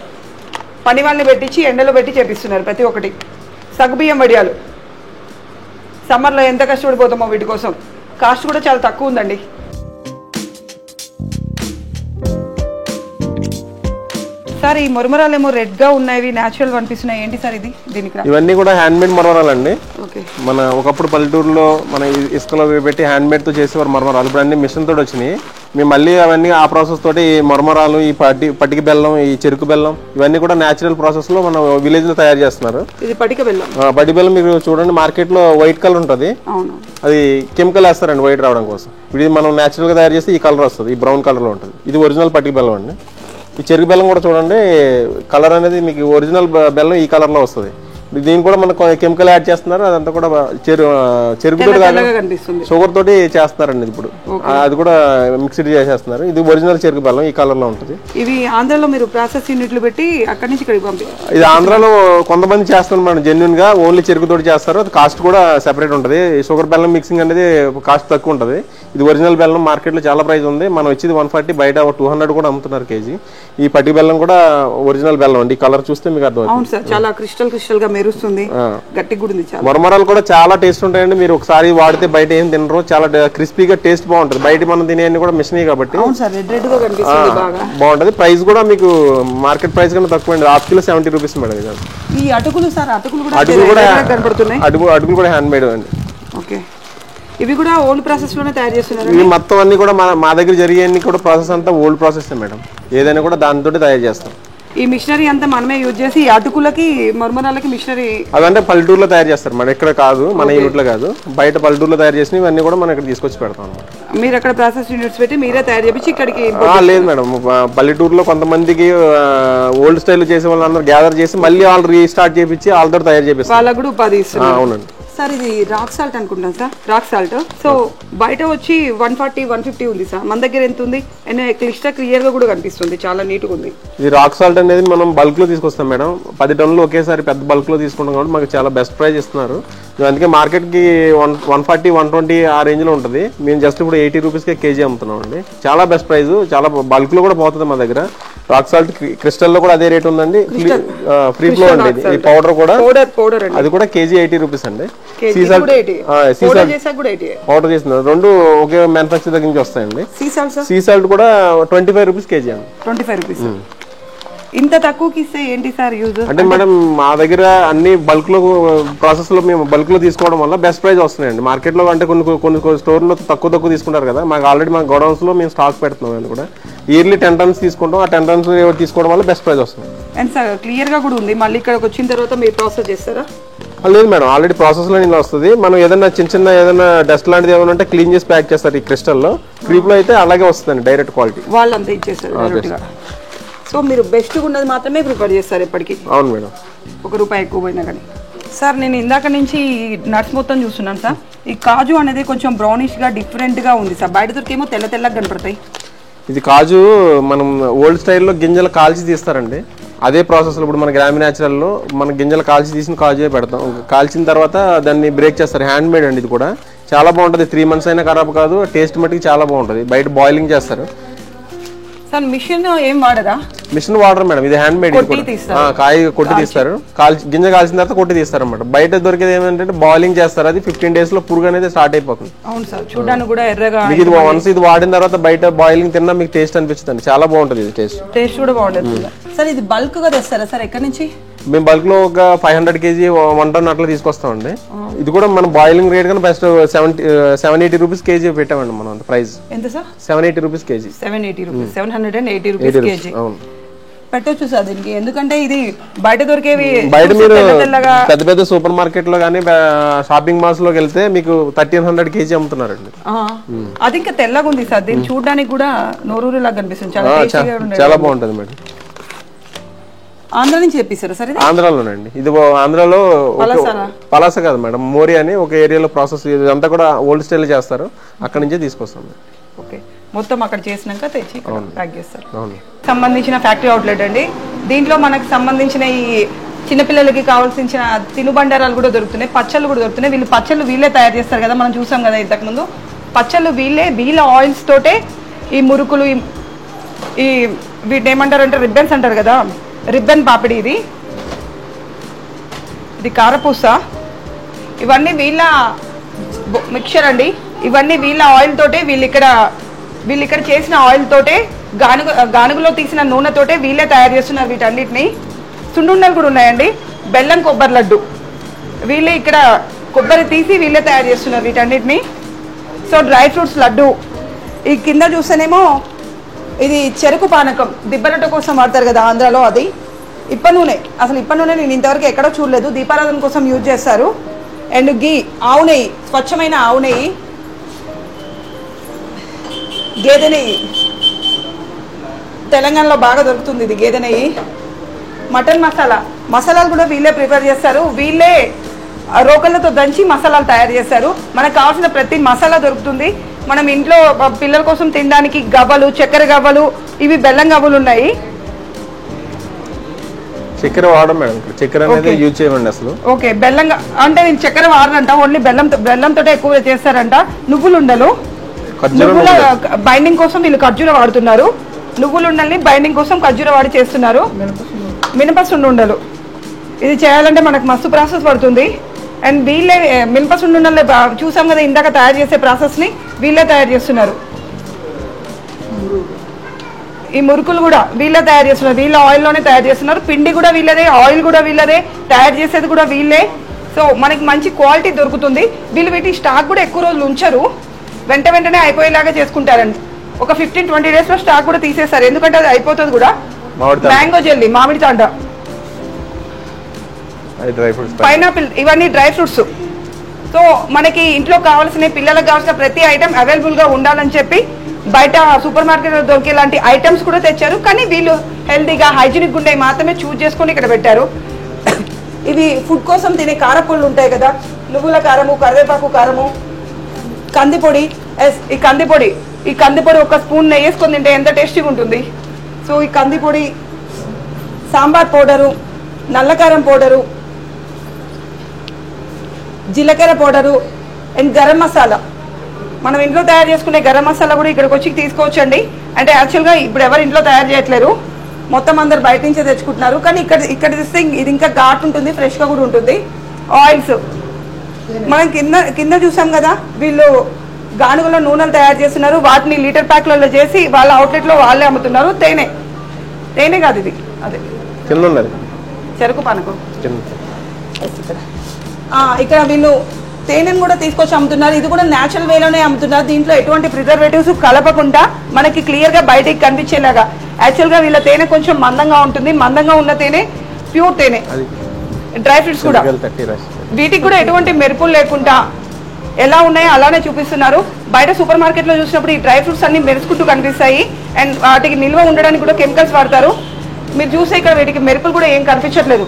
S1: పని వాళ్ళని పెట్టించి ఎండలో పెట్టి చేపిస్తున్నారు ప్రతి ఒక్కటి. సగ్గుబియ్యం వడియాలు సమ్మర్లో ఎంత కష్టపడిపోతామో వీటి కోసం. కాస్ట్ కూడా చాలా తక్కువ ఉందండి. సార్ ఈ మరమరాలు ఏమో రెడ్ గా ఉన్నాయి, న్యాచురల్ అనిపిస్తున్నాయి, ఏంటి సార్ ఇది? దీనికి
S2: ఇవన్నీ కూడా హ్యాండ్ మేడ్ మరమరాలు అండి.
S1: ఓకే.
S2: మన ఒకప్పుడు పల్లెటూరులో మన ఇసుకలో పెట్టి హ్యాండ్ మేడ్ తో చేసేవారు మరమరాలు. ఇప్పుడు అన్ని మిషన్ తోటి వచ్చినాయి. మేము మళ్ళీ అవన్నీ ఆ ప్రాసెస్ తోటి ఈ మరమరాలు, ఈ పటిక బెల్లం, ఈ చెరుకు బెల్లం ఇవన్నీ కూడా న్యాచురల్ ప్రాసెస్ లో మన విలేజ్ లో తయారు చేస్తున్నారు.
S1: ఇది పటిక బెల్లం.
S2: పటిక బెల్లం మీరు చూడండి మార్కెట్ లో వైట్ కలర్ ఉంటుంది, అది కెమికల్ వేస్తారండి వైట్ రావడం కోసం. ఇది మనం న్యాచురల్ గా తయారు చేస్తే ఈ కలర్ వస్తుంది, ఈ బ్రౌన్ కలర్ లో ఉంటుంది. ఇది ఒరిజినల్ పటిక బెల్లం అండి. ఈ చెరుకు బెల్లం కూడా చూడండి కలర్ అనేది మీకు ఒరిజినల్ బెల్లం ఈ కలర్ లో వస్తుంది. దీని కూడా మనకు కెమికల్ యాడ్ చేస్తున్నారు, అదంతా కూడా చెరుకు షుగర్ తోటి చేస్తున్నారండి ఇప్పుడు. అది కూడా మిక్స్డ్ చేసేస్తున్నారు. ఇది ఒరిజినల్ చెరుకు బెల్లం ఈ కలర్ లో ఉంటుంది.
S1: ఇవి ఆంధ్రాలో మీరు ప్రాసెస్ యూనిట్లు పెట్టి అక్కడి నుంచి ఇక్కడికి పంపించారు.
S2: ఇది ఆంధ్రాలో కొంతమంది చేస్తున్నారు మేడం, జెన్యున్ గా ఓన్లీ చెరుకు తోటి చేస్తారు. అది కాస్ట్ కూడా సెపరేట్ ఉంటుంది. షుగర్ బెల్లం మిక్సింగ్ అనేది కాస్ట్ తక్కువ ఉంటుంది. ఇది ఒరిజినల్ బెల్లం మార్కెట్ లో చాలా ప్రైస్ ఉంది. మనం ఇచ్చింది 140, బయట 200 కూడా అమ్ముతున్నారు కేజీ. ఈ పట్టి బెల్లం కూడా ఒరిజినల్ బెల్లం అండి. ఈ కలర్ చూస్తే మీకు అర్థం అవుతుంది.
S1: చాలా క్రిస్టల్ గా మెరుస్తుంది, గట్టి కూడా ఉంది.
S2: మరమరాలు కూడా చాలా టేస్ట్ ఉంటాయండి. మీరు ఒకసారి వాడితే బయట ఏం తినరు, చాలా క్రిస్పీగా టేస్ట్ బాగుంటుంది. బయట మనం తినేవన్నీ కూడా మిషన్ కాబట్టి బాగుంటది. ప్రైస్ కూడా మీకు మార్కెట్ ప్రైస్ కన్నా తక్కువ అండి. Half kilo 70 rupees madam.
S1: ఈ అటుకులు సార్, అటుకులు
S2: కూడా హ్యాండ్ మేడ్ అండి.
S1: ఓకే. ఇవి కూడా ఓల్డ్ ప్రాసెస్ లోనే తయారు చేస్తున్నారు.
S2: ఇవి మొత్తం అన్ని కూడా మా దగ్గర జరిగే కూడా ప్రాసెస్ అంతా ఓల్డ్ ప్రాసెస్ మేడం. ఏదైనా కూడా దానితో తయారు చేస్తాం.
S1: ఈ మిషనరీ అంతా మనమే యూజ్ చేసి అటుకులకి మరమరాలకి మిషనరీ
S2: అదంటే పల్లెటూరులో తయారు చేస్తారు మేడం, ఇక్కడ కాదు, మన యూనిట్ లో కాదు, బయట పల్లెటూరులో తయారు చేసిన ఇవన్నీ కూడా మనం ఇక్కడ తీసుకొచ్చి పెడతాం అన్నమాట.
S1: మీరు అక్కడ ప్రాసెస్ యూనిట్స్ పెట్టి మీరే తయారు చేపించి ఇక్కడికి?
S2: లేదు మేడం, పల్లెటూరులో కొంతమందికి ఓల్డ్ స్టైల్ చేసే వాళ్ళందరూ గ్యాదర్ చేసి మళ్ళీ వాళ్ళు రీస్టార్ట్ చేపించి వాళ్ళతో తయారు చేపిస్తారు.
S1: వాళ్ళకు కూడా ఉపాధి ఇస్తారు.
S2: అవునండి
S1: సార్. ఇది రాక్ సాల్ట్ అనుకుంటాను సార్, రాక్ సాల్ట్. సో బయట వచ్చి 140, 150 ఉంది సార్. మన దగ్గర ఎంత ఉంది? క్లియర్ గా కూడా కనిపిస్తుంది, చాలా నీట్ గా ఉంది.
S2: ఇది రాక్ సాల్ట్ అనేది మనం బల్క్ లో తీసుకొస్తాం మేడం. 10 టన్నులు ఒకేసారి పెద్ద బల్క్ లో తీసుకుంటాం కాబట్టి మాకు చాలా బెస్ట్ ప్రైస్ ఇస్తున్నారు. అందుకే మార్కెట్ కి 140, 120 ఆ రేంజ్ లో ఉంటుంది. మేము జస్ట్ ఇప్పుడు 80 రూపీస్కే కేజీ అమ్ముతున్నాం అండి. చాలా బెస్ట్ ప్రైస్, చాలా బల్క్ లో కూడా పోతుంది మా దగ్గర. రాక్ సాల్ట్ క్రిస్టల్ లో కూడా అదే రేట్ ఉందండి. ఫ్రీ ఫ్లో అండి. ఈ పౌడర్ కూడా అది కూడా కేజీ 80 రూపీస్ అండి. పౌడర్ చేస్తున్నారు, రెండు ఒకే మ్యానుఫాక్చర్ దగ్గర నుంచి వస్తాయండి. సీ సాల్ట్ కూడా 25 రూపీస్ కేజీ అండి.
S1: 25 రూపీస్. ఇంత తక్కువకి ఇస్తే ఏంటి సార్ యూజ్?
S2: అంటే మేడం మా దగ్గర అన్ని బల్క్ లో ప్రాసెస్ లో మేము బల్క్ లో తీసుకోవడం వల్ల బెస్ట్ ప్రైస్ వస్తున్నాయండి. మార్కెట్ లో అంటే కొన్ని స్టోర్లో తక్కువ తీసుకుంటారు కదా, మాకు ఆల్రెడీ మా గోడౌన్స్ లో మేము స్టాక్ పెడుతున్నాం. అని కూడా ఇయర్లీ 10 టన్స్ తీసుకుంటాం. ఆ 10 టన్స్ తీసుకోవడం వల్ల బెస్ట్ ప్రైస్ వస్తుంది.
S1: అండ్ సార్ క్లియర్ గా కూడా ఉంది. మళ్ళీ ఇక్కడికి వచ్చిన తర్వాత మీరు ప్రాసెస్ చేస్తారా?
S2: లేదు మేడం, ఆల్రెడీ ప్రాసెస్ లో ఇలా వస్తుంది. మనం ఏదైనా చిన్న ఏదైనా డస్ట్ లాంటిది ఏమైనా ఉంటే క్లీన్ చేసి ప్యాక్ చేస్తారు ఈ క్రిస్టల్ లో. క్రీప్ లో అయితే అలాగే వస్తుంది డైరెక్ట్ క్వాలిటీ.
S1: వాళ్ళంతా ఇచ్చేస్తారు. సో మీరు బెస్ట్ ఉన్నది మాత్రమే ప్రిఫర్ చేస్తారు ఎప్పటికీ?
S2: అవును మేడం,
S1: ₹1 ఎక్కువ పోయినా కానీ. సార్ నేను ఇందాక నుంచి నట్స్ మొత్తం చూస్తున్నాను సార్. ఈ కాజు అనేది కొంచెం బ్రౌనిష్ గా డిఫరెంట్ గా ఉంది సార్. బయట దొరికేమో తెల్లగా కనపడతాయి.
S2: ఇది కాజు మనం ఓల్డ్ స్టైల్లో గింజలు కాల్చి తీస్తారండి. అదే ప్రాసెస్లో ఇప్పుడు మన గ్రామీ న్యాచురల్లో మన గింజలు కాల్చి తీసిన కాజువే పెడతాం. కాల్చిన తర్వాత దాన్ని బ్రేక్ చేస్తారు. హ్యాండ్ మేడ్ అండి. ఇది కూడా చాలా బాగుంటుంది. 3 months అయినా ఖరాబ్ కాదు. టేస్ట్ మట్టుకు చాలా బాగుంటుంది. బయట బాయిలింగ్ చేస్తారు
S1: సార్. మిషన్ ఏం వాడరా?
S2: మిషన్ వాడరు మేడం, ఇది హ్యాండ్ మేడ్. కాయ కొట్టి తీస్తారు, గింజ కాల్చిన తర్వాత కొట్టి తీస్తారు అన్నమాట. బయట దొరికేది ఏమంటే బాయిలింగ్ చేస్తారు. అది 15 days లో పురుగు అనేది స్టార్ట్ అయిపోతుంది.
S1: అవును సార్, చూడడానికి కూడా ఎర్రగా.
S2: మీకు ఇది వన్స్ ఇది వాడిన తర్వాత బయట బాయిలింగ్ తిన్నా మీకు టేస్ట్ అనిపిస్తుంది. చాలా బాగుంటుంది. ఇది
S1: టేస్ట్ కూడా బాగుంటుంది సార్. ఇది బల్క్ గా తెస్తారా సార్? ఎక్కడి నుంచి?
S2: మేము బల్క్ లో ఒక 500 kg 1 ton అట్లా తీసుకొస్తామండి. ఇది కూడా మన బాయిలింగ్ రేట్ కానీ బెస్ట్ 780 రూపీస్ కేజీ పెట్టామండి మనం. ప్రైస్
S1: ఎంత sir?
S2: 780 rupees KG.
S1: 780 rupees, 780 rupees KG. పెట్టొచ్చు సార్ దీనికి, ఎందుకంటే ఇది బయట దొరికేవి
S2: బయట మీరు
S1: తెల్లగా
S2: పెద్ద పెద్ద సూపర్ మార్కెట్ లో కానీ షాపింగ్ మాల్స్ లోకి వెళ్తే మీకు 1300 కేజీ అమ్ముతున్నారండి.
S1: అది ఇంకా తెల్లగా ఉంది సార్, దీన్ని చూడడానికి కూడా నోరూరులాగా కనిపిస్తుంది,
S2: చాలా బాగుంటుంది మేడం.
S1: ఆంధ్ర నుంచి తెప్పిస్తారా సార్?
S2: ఆంధ్రాలోనండి, ఇది ఆంధ్రాలో పలాస కాదు మేడం, మోరి అని ఒక ఏరియాలో ప్రాసెస్, ఇదంతా కూడా ఓల్డ్ స్టైల్ చేస్తారు, అక్కడ నుంచే తీసుకొస్తాం.
S1: ఓకే, మొత్తం అక్కడ చేసినాక తెచ్చి ప్యాక్ చేస్తారు. సంబంధించిన ఫ్యాక్టరీ అవుట్లెట్ అండి. దీంట్లో మనకు సంబంధించిన ఈ చిన్నపిల్లలకి కావాల్సిన తినుబండారాలు కూడా దొరుకుతున్నాయి, పచ్చళ్ళు కూడా దొరుకుతున్నాయి. వీళ్ళు పచ్చళ్ళు వీళ్ళే తయారు చేస్తారు కదా, మనం చూసాం కదా ఇంతకుముందు. పచ్చళ్ళు వీళ్ళ ఆయిల్స్ తోటే ఈ మురుకులు, ఈ వీటిని ఏమంటారంటే రిబ్బన్స్ అంటారు కదా, రిబ్బన్ పాపిడి, ఇది కారపూస, ఇవన్నీ వీళ్ళ మిక్చర్ అండి. ఇవన్నీ వీళ్ళ ఆయిల్ తోటే, వీళ్ళు ఇక్కడ చేసిన ఆయిల్ తోటే, గానుగులో తీసిన నూనెతోటే వీళ్ళే తయారు చేస్తున్నారు వీటన్నిటిని. సున్నుండలు కూడా ఉన్నాయండి, బెల్లం కొబ్బరి లడ్డు, వీళ్ళే ఇక్కడ కొబ్బరి తీసి వీళ్ళే తయారు చేస్తున్నారు వీటన్నిటిని. సో డ్రై ఫ్రూట్స్ లడ్డు, ఈ కింద చూస్తేనేమో ఇది చెరుకు పానకం, దిబ్బరొట్ట కోసం వాడతారు కదా ఆంధ్రాలో, అది ఇప్ప నూనె. అసలు ఇప్ప నూనె నేను ఇంతవరకు ఎక్కడో చూడలేదు, దీపారాధన కోసం యూజ్ చేస్తారు. అండ్ గీ, ఆవు నెయ్యి, స్వచ్ఛమైన ఆవు నెయ్యి, గేదె నెయ్యి, తెలంగాణలో బాగా దొరుకుతుంది ఇది గేదె నెయ్యి. మటన్ మసాలాలు కూడా వీళ్ళే ప్రిపేర్ చేస్తారు, వీళ్ళే రోకళ్ళతో దంచి మసాలాలు తయారు చేస్తారు. మనకు కావాల్సిన ప్రతి మసాలా దొరుకుతుంది. మనం ఇంట్లో పిల్లల కోసం తినడానికి గవ్వలు, చక్కెర గవ్వలు, ఇవి బెల్లం గవ్వలు ఉన్నాయి.
S2: చక్కెర వాడడం మేడం, చక్కెర అనేది యూజ్ చేయమండి అసలు.
S1: ఓకే, బెల్లం అంటే నేను చక్కెర వాడనంట, ఓన్లీ బెల్లంతో ఎక్కువ చేస్తారంట. నువ్వులు ఉండలు, నువ్వుల బైండింగ్ కోసం వీళ్ళు ఖర్జూర వాడుతున్నారు. నువ్వులు ఉండల్ని బైండింగ్ కోసం ఖర్జూర వాడి చేస్తున్నారు. మినపసుండు ఉండలు, ఇది చేయాలంటే మనకు మస్తు ప్రాసెస్ పడుతుంది. అండ్ వీళ్ళే మినపసుండు ఉండలు చూసాం కదా ఇందాక తయారు చేసే ప్రాసెస్ని వీళ్ళే తయారు చేస్తున్నారు. ఈ మురుకులు కూడా వీళ్ళే తయారు చేస్తున్నారు, వీళ్ళ ఆయిల్లోనే తయారు చేస్తున్నారు. పిండి కూడా వీళ్ళదే, ఆయిల్ కూడా వీళ్ళదే, తయారు చేసేది కూడా వీళ్ళే. సో మనకి మంచి క్వాలిటీ దొరుకుతుంది. వీళ్ళు వీటి స్టాక్ కూడా ఎక్కువ రోజులు ఉంచరు, వెంటనే అయిపోయేలాగా చేసుకుంటారండి. ఒక 15-20 డేస్లో స్టాక్ కూడా తీసేస్తారు, ఎందుకంటే అది అయిపోతుంది కూడా. మ్యాంగో జెల్లీ, మామిడి తాండ, పైనాపిల్, ఇవన్నీ డ్రై ఫ్రూట్స్. సో మనకి ఇంట్లో కావాల్సిన, పిల్లలకు కావాల్సిన ప్రతి ఐటమ్ అవైలబుల్గా ఉండాలని చెప్పి బయట సూపర్ మార్కెట్లో దొరికే లాంటి ఐటమ్స్ కూడా తెచ్చారు. కానీ వీళ్ళు హెల్తీగా హైజీనిక్ ఉండే మాత్రమే చూజ్ చేసుకొని ఇక్కడ పెట్టారు. ఇవి ఫుడ్ కోసం తినే కారపొళ్ళు ఉంటాయి కదా, నువ్వుల కారము, కరివేపాకు కారము, కందిపొడి. ఈ కందిపొడి ఒక స్పూన్ నెయ్యి వేసుకొని తింటే ఎంత టేస్టీగా ఉంటుంది. సో ఈ కందిపొడి, సాంబార్ పౌడరు, నల్లకారం పౌడరు, జీలకర్ర పౌడరు అండ్ గరం మసాలా. మనం ఇంట్లో తయారు చేసుకునే గరం మసాలా కూడా ఇక్కడికి వచ్చి తీసుకోవచ్చండి. అంటే యాక్చువల్గా ఇప్పుడు ఎవరు ఇంట్లో తయారు చేయట్లేరు, మొత్తం అందరు బయట నుంచే తెచ్చుకుంటున్నారు. కానీ ఇక్కడ తెస్తే ఇది ఇంకా ఘాట్ ఉంటుంది, ఫ్రెష్గా కూడా ఉంటుంది. ఆయిల్స్ మనం కింద చూసాం కదా, వీళ్ళు గానుగలో నూనెలు తయారు చేస్తున్నారు, వాటిని లీటర్ ప్యాక్లలో చేసి వాళ్ళ అవుట్లెట్లో వాళ్ళే అమ్ముతున్నారు. తేనె కాదు ఇది, అదే చెరుకు పానకం. ఇక్కడ వీళ్ళు తేనెను కూడా తీసుకొచ్చి అమ్ముతున్నారు. ఇది కూడా న్యాచురల్ వేలోనే అమ్ముతున్నారు, దీంట్లో ఎటువంటి ప్రిజర్వేటివ్స్ కలపకుండా మనకి క్లియర్గా బయటికి కనిపించేలాగా. యాక్చువల్గా వీళ్ళ తేనె కొంచెం మందంగా ఉంటుంది, మందంగా ఉన్న తేనె ప్యూర్ తేనె. డ్రై ఫ్రూట్స్ కూడా వీటికి కూడా ఎటువంటి మెరుపులు లేకుండా ఎలా ఉన్నాయో అలానే చూపిస్తున్నారు. బయట సూపర్ మార్కెట్లో చూసినప్పుడు ఈ డ్రై ఫ్రూట్స్ అన్ని మెరుచుకుంటూ కనిపిస్తాయి, అండ్ వాటికి నిల్వ ఉండడానికి కూడా కెమికల్స్ వాడతారు. మీరు చూసే ఇక్కడ వీటికి మెరుపులు కూడా ఏం కనిపించట్లేదు,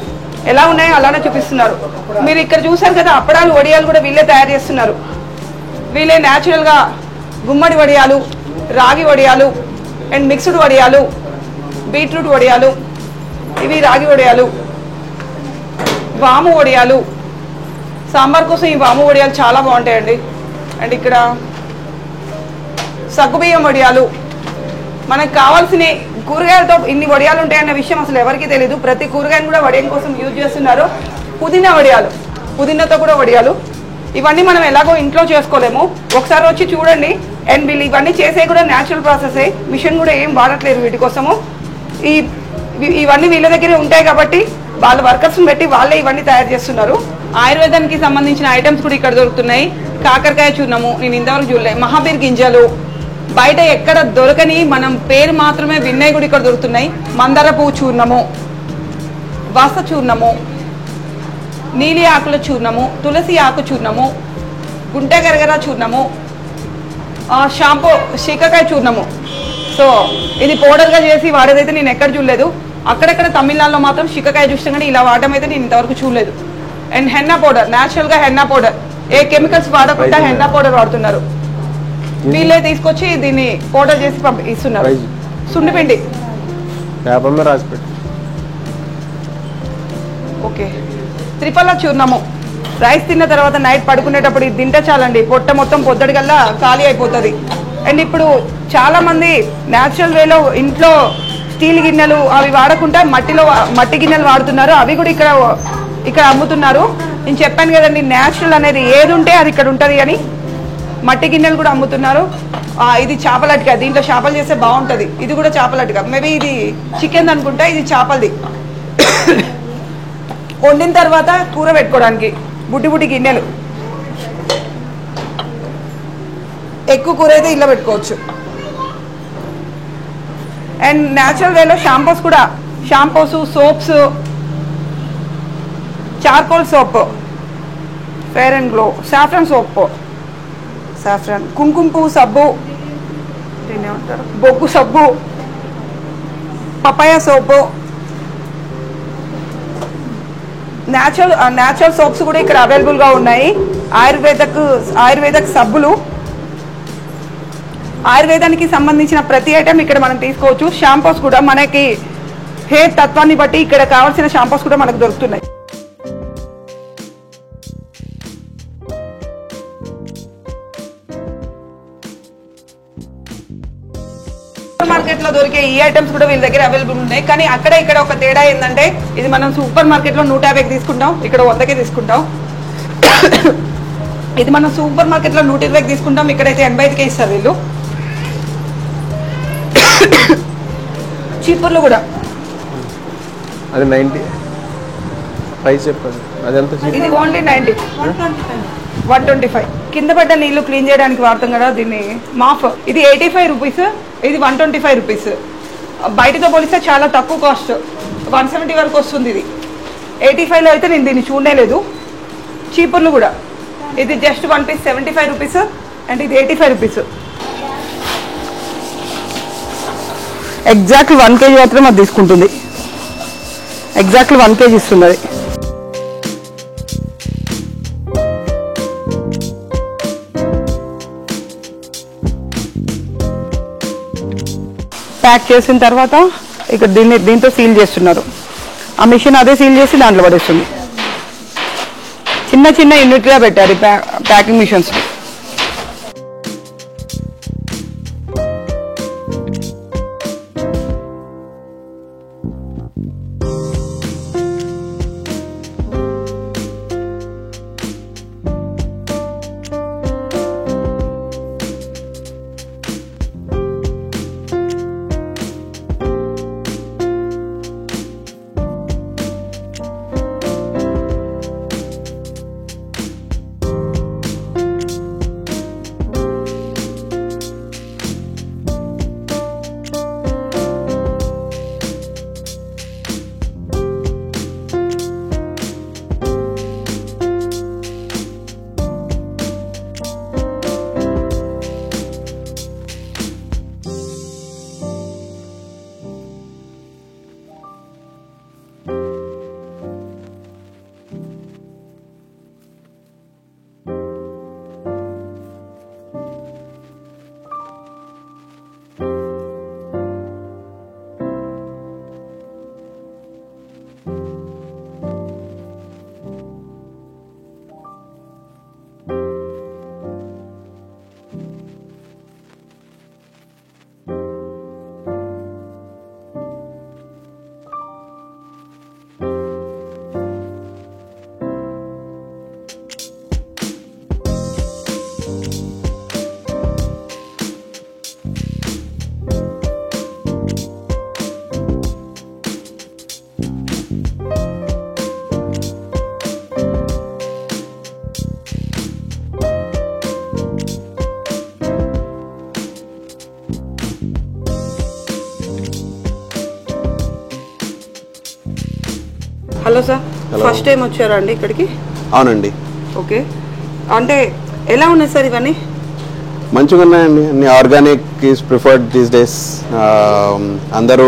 S1: ఎలా ఉన్నాయో అలానే చూపిస్తున్నారు. మీరు ఇక్కడ చూసారు కదా, అప్పడాలు, వడియాలు కూడా వీళ్ళే తయారు చేస్తున్నారు. వీళ్ళే న్యాచురల్గా గుమ్మడి వడియాలు, రాగి వడియాలు అండ్ మిక్స్డ్ వడియాలు, బీట్రూట్ వడియాలు, ఇవి రాగి వడియాలు, వాము వడియాలు. సాంబార్ కోసం ఈ వాము వడియాలు చాలా బాగుంటాయండి. అండ్ ఇక్కడ సగ్గుబియ్యం వడియాలు. మనకు కావాల్సిన కూరగాయలతో ఇన్ని వడియాలు ఉంటాయన్న విషయం అసలు ఎవరికీ తెలియదు. ప్రతి కూరగాయను కూడా వడియం కోసం యూజ్ చేస్తున్నారు. పుదీనా వడియాలు, పుదీనాతో కూడా వడియాలు. ఇవన్నీ మనం ఎలాగో ఇంట్లో చేసుకోలేము, ఒకసారి వచ్చి చూడండి. అండ్ వీళ్ళు ఇవన్నీ చేసే కూడా న్యాచురల్ ప్రాసెసే, మిషన్ కూడా ఏం వాడట్లేదు వీటి కోసము. ఇవన్నీ వీళ్ళ దగ్గరే ఉంటాయి కాబట్టి వాళ్ళ వర్కర్స్ని పెట్టి వాళ్ళే ఇవన్నీ తయారు చేస్తున్నారు. ఆయుర్వేదానికి సంబంధించిన ఐటమ్స్ కూడా ఇక్కడ దొరుకుతున్నాయి. కాకరకాయ చూర్ణము నేను ఇంతవరకు చూడలేదు, మహాబీర్ గింజలు, బయట ఎక్కడ దొరకని మనం పేరు మాత్రమే విన్నయ్య కూడా ఇక్కడ దొరుకుతున్నాయి. మందార పువ్వు చూర్ణము, వాస చూర్ణము, నీలి ఆకుల చూర్ణము, తులసి ఆకు చూర్ణము, గుంటె గరగర చూర్ణము, షాంపూ శీకాకాయ చూర్ణము. సో ఇది పౌడర్గా చేసి వాడేదైతే నేను ఎక్కడ చూడలేదు. అక్కడక్కడ తమిళనాడులో మాత్రం శీకాకాయ చూస్తాం కానీ ఇలా వాడడం అయితే నేను ఇంతవరకు చూడలేదు. అండ్ హెన్నా పౌడర్, న్యాచురల్గా హెన్నా పౌడర్, ఏ కెమికల్స్ వాడకుండా హెన్నా పౌడర్ వాడుతున్నారు. వీళ్ళే తీసుకొచ్చి దీన్ని పౌడర్ చేసి ఇస్తున్నారు. సుండిపిండి ఓకే. త్రిఫల చూర్ణము, రైస్ తిన్న తర్వాత నైట్ పడుకునేటప్పుడు ఇది తింటే చాలండి, పొట్ట మొత్తం పొద్దుడికల్లా ఖాళీ అయిపోతుంది. అండ్ ఇప్పుడు చాలా మంది న్యాచురల్ వేలో ఇంట్లో స్టీల్ గిన్నెలు అవి వాడకుండా మట్టి గిన్నెలు వాడుతున్నారు. అవి కూడా ఇక్కడ అమ్ముతున్నారు. నేను చెప్పాను కదండి, న్యాచురల్ అనేది ఏది ఉంటే అది ఇక్కడ ఉంటుంది అని. మట్టి గిన్నెలు కూడా అమ్ముతున్నారు. ఇది చేపలటిక, దీంట్లో చేపలు చేస్తే బాగుంటుంది. ఇది కూడా చేపలటిక, మేబీ ఇది చికెన్ అనుకుంటా, ఇది చేపలది. వండిన తర్వాత కూర పెట్టుకోవడానికి బుడ్డి గిన్నెలు, ఎక్కువ కూర అయితే ఇలా పెట్టుకోవచ్చు. అండ్ న్యాచురల్ వేలో షాంపూస్ కూడా, shampoos, soaps, charcoal soap, fair and glow, saffron soap, saffron, కుంకుమ పువ్వు సబ్బు, దీన్ని ఏమంటారు, బొగ్గు సబ్బు, పపాయ సోపు, న్యాచురల్ సోప్స్ కూడా ఇక్కడ అవైలబుల్గా ఉన్నాయి. ఆయుర్వేదక్ సబ్బులు, ఆయుర్వేదానికి సంబంధించిన ప్రతి ఐటెం ఇక్కడ మనం తీసుకోవచ్చు. షాంపూస్ కూడా మనకి హెయిర్ తత్వాన్ని బట్టి ఇక్కడ కావాల్సిన షాంపూస్ కూడా మనకు దొరుకుతున్నాయి. మార్కెట్ లో దొరికే ఈ ఐటమ్స్ కూడా వీళ్ళ దగ్గర అవైలబుల్ ఉన్నాయి. కానీ అక్కడ ఇక్కడ ఒక తేడా ఏంటంటే, ఇది మనం సూపర్ మార్కెట్ లో 150కి తీసుకుంటాం, ఇక్కడ 100కే తీసుకుంటాం. ఇది మనం సూపర్ మార్కెట్ లో 120కి తీసుకుంటాం, ఇక్కడైతే 85కే ఇస్తారు వీళ్ళు. చీపుర్లు కూడా
S2: అది 90 ప్రైస్ చెప్పండి. అది ఎంత?
S1: ఇది ఓన్లీ 90, 125. కింద పడ్డ నీళ్లు క్లీన్ చేయడానికి వాడతాం కదా దీన్ని, మాఫ్. ఇది 85 రూపీస్, ఇది 125 రూపీస్. బయటతో పోలిస్తే చాలా తక్కువ కాస్ట్, 170 వరకు వస్తుంది. ఇది 85లో అయితే నేను దీన్ని చూడలేదు. చీపుర్లు కూడా, ఇది జస్ట్ 1 పీస్ 75 రూపీస్, అండ్ ఇది 85 రూపీస్. ఎగ్జాక్ట్లీ 1 kg మాత్రం అది తీసుకుంటుంది. ఎగ్జాక్ట్లీ 1 kg ఇస్తున్నది. ప్యాక్ చేసిన తర్వాత ఇక్కడ దీంతో సీల్ చేస్తున్నారు. ఆ మిషన్ అదే సీల్ చేసి దాంట్లో పడేస్తుంది. చిన్న చిన్న యూనిట్గా పెట్టారు packing machines. Hello sir, first time వచ్చారా అండి ఇక్కడికి?
S3: అవునండి.
S1: ఓకే, అంటే ఎలా ఉన్నాయి సార్ ఇవన్నీ?
S3: మంచిగా ఉన్నాయండి, అన్ని organic is preferred these days. అందరూ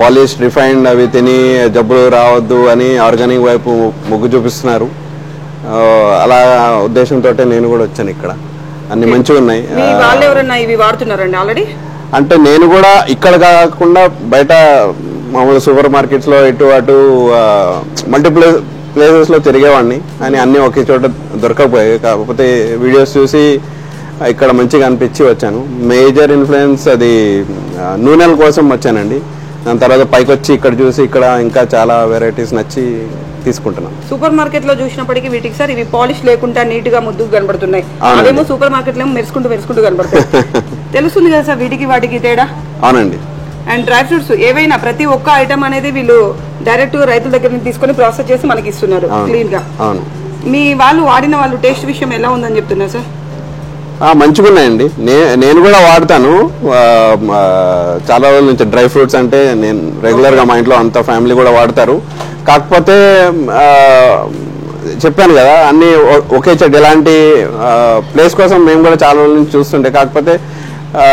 S3: పాలిష్డ్ రిఫైన్డ్ అవి తిని జబ్బులు రావద్దు అని ఆర్గానిక్ వైపు మొగ్గు చూపిస్తున్నారు. అలా ఉద్దేశంతో నేను కూడా వచ్చాను. ఇక్కడ అన్ని మంచిగా ఉన్నాయి.
S1: వాళ్ళు ఎవరన్నా ఇవి వాడుతున్నారండి ఆల్రెడీ?
S3: అంటే నేను కూడా ఇక్కడ కాకుండా బయట మామూలు సూపర్ మార్కెట్స్లో ఇటు అటు మల్టిపుల్ ప్లేసెస్లో తిరిగేవాడిని, అని అన్నీ ఒకే చోట దొరకకపోయాయి. కాకపోతే వీడియోస్ చూసి ఇక్కడ మంచిగా అనిపించి వచ్చాను. మేజర్ ఇన్ఫ్లుయెన్స్ అది నూనెల కోసం వచ్చానండి. దాని తర్వాత పైకి వచ్చి ఇక్కడ చూసి ఇక్కడ ఇంకా చాలా వెరైటీస్ నచ్చి తీసుకుంటున్నాం.
S1: సూపర్ మార్కెట్ లో చూసినప్పటికీ వీటికి సార్ ఇవి పాలిష్ లేకుండా నీట్ గా ముద్దుగా కనబడుతున్నాయి. అదేమో సూపర్ మార్కెట్ లో మెరుసుకుంటూ కనబడతాయి. తెలుస్తుంది కదా సార్ వీటికి వాటికి తేడా?
S3: అవునండి.
S1: అండ్ డ్రై ఫ్రూట్స్ ఏవైనా ప్రతి ఒక్క ఐటమ్ అనేది వీళ్ళు డైరెక్ట్ రైతుల దగ్గర నుంచి తీసుకొని ప్రాసెస్ చేసి మనకి ఇస్తున్నారు క్లీన్ గా.
S3: అవును.
S1: మీ వాళ్ళు వాడిన వాళ్ళు టేస్ట్ విషయం ఎలా ఉందని చెప్తున్నారు సార్?
S3: మంచిగా ఉన్నాయండి. నేను కూడా వాడతాను చాలా రోజుల నుంచి. డ్రై ఫ్రూట్స్ అంటే నేను రెగ్యులర్గా మా ఇంట్లో అంత ఫ్యామిలీ కూడా వాడతారు. కాకపోతే చెప్పాను కదా అన్ని ఒకే చెట్టు ఎలాంటి ప్లేస్ కోసం మేము కూడా చాలా రోజుల నుంచి చూస్తుంటే, కాకపోతే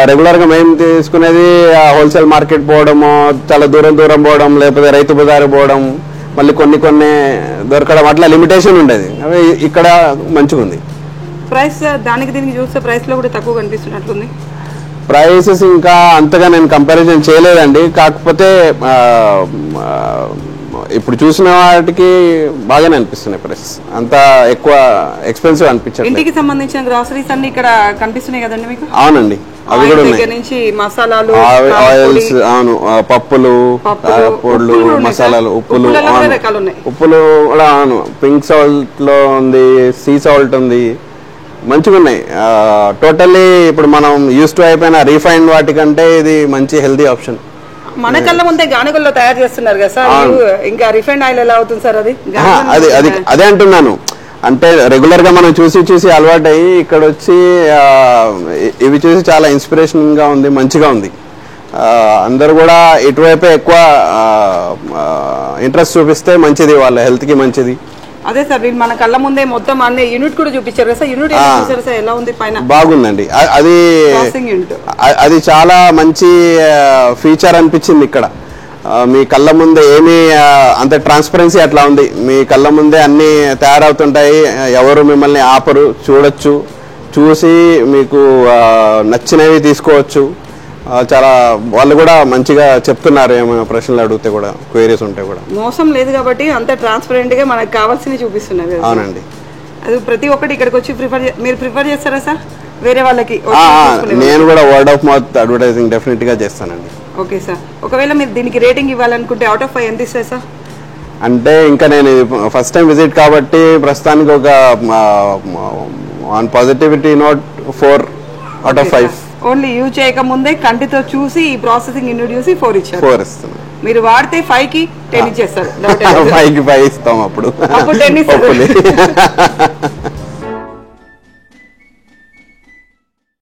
S3: రెగ్యులర్గా మేము తీసుకునేది హోల్సేల్ మార్కెట్ పోవడము, చాలా దూరం పోవడం, లేకపోతే రైతు బజారు పోవడం, మళ్ళీ కొన్ని దొరకడం, అట్లా లిమిటేషన్ ఉండేది. అవి ఇక్కడ మంచిగా ఉంది.
S1: ప్రైస్ దానికి దీనికి చూస్తే ప్రైస్ లో కూడా తక్కువ కనిపిస్తున్నట్లుంది.
S3: ప్రైసెస్ ఇంకా అంతగా నేను కంపారిజన్ చేయలేదండి. కాకపోతే ఇప్పుడు చూసిన వాటికి బాగానే అనిపిస్తున్నాయి ప్రైసెస్. అంత ఎక్కువ ఎక్స్పెన్సివ్ అనిపించట్లేదు.
S1: ఇంటికి సంబంధించిన గ్రాసరీస్ అన్ని ఇక్కడ కనిపిస్తున్నాయి కదండి మీకు?
S3: అవునండి, అవి కూడా ఉన్నాయి.
S1: నుంచి మసాలాలు,
S3: ఆయిల్స్, అవును, పప్పులు, పొడులు, మసాలాలు, ఉప్పులు కూడా, అవును, పింక్ సాల్ట్ లో ఉంది, సీ సాల్ట్ ఉంది, మంచిగా ఉన్నాయి. టోటల్లీ ఇప్పుడు మనం యూస్ టు అయిపోయిన రీఫైండ్ వాటికంటే ఇది మంచి హెల్దీ ఆప్షన్.
S1: మన కళ్ళ ముందే గానుగల్లో తయారు చేస్తున్నారు కదా సార్, ఇంకా రిఫైండ్ ఆయిల్ ఎలా అవుతుంది సార్?
S3: అదే అంటున్నాను. అంటే రెగ్యులర్ గా మనం చూసి అలవాటు అయ్యి ఇక్కడ వచ్చి ఇవి చూసి చాలా ఇన్స్పిరేషన్ గా ఉంది, మంచిగా ఉంది. అందరు కూడా ఇటువైపే ఎక్కువ ఇంట్రెస్ట్ చూపిస్తే మంచిది, వాళ్ళ హెల్త్ కి మంచిది.
S1: అదే సార్, వీళ్ళు మన కళ్ళ ముందే మొత్తం అన్ని యూనిట్ కూడా చూపించారు కదా సార్. యూనిట్ చూసారు సార్, ఎలా ఉంది? పైన
S3: బాగుందండి. అది చాలా మంచి ఫీచర్ అనిపించింది. ఇక్కడ మీ కళ్ళ ముందే ఏమీ అంత ట్రాన్స్పరెన్సీ అట్లా ఉంది. మీ కళ్ళ ముందే అన్ని తయారవుతుంటాయి, ఎవరు మిమ్మల్ని ఆపరు, చూడొచ్చు, చూసి మీకు నచ్చినవి తీసుకోవచ్చు. చాలా వాళ్ళు కూడా మంచిగా చెప్తున్నారు. ఏమైనా ప్రశ్నలు అడిగితే కూడా, క్వైరీస్ ఉంటే కూడా
S1: మోసం లేదు కాబట్టి అంత ట్రాన్స్పరెంట్ గా మనకు కావాల్సినవి చూపిస్తున్నారు.
S3: అవునండి.
S1: అది ప్రతి ఒక్కటి ఇక్కడికి వచ్చి మీరు ప్రిఫర్ చేస్తారా సార్ వేరే వాళ్ళకి?
S3: నేను కూడా word of mouth advertising definite గా చేస్తానండి.
S1: ఓకే సార్, ఒకవేళ మీరు దీనికి రేటింగ్ ఇవ్వాలనుకుంటే అవుట్ ఆఫ్ 5 ఎంత ఇస్తారు సార్?
S3: అంటే ఇంకా నేను ఫస్ట్ టైం విజిట్ కాబట్టి ప్రస్తుతానికి ఒక on positivity note 4 out of 5.
S1: Only use చేయక ముందే కంటితో చూసి ఈ ప్రాసెసింగ్ ఇంట్రొడ్యూస్ 4 ఇచ్చారు.
S3: 4 ఇస్తున్నాను.
S1: మీరు వాడితే 5 కి 10 ఇచ్చేస్తారు.
S3: 5 కి 5 ఇస్తాం. అప్పుడు
S1: 10 ఇస్తారు.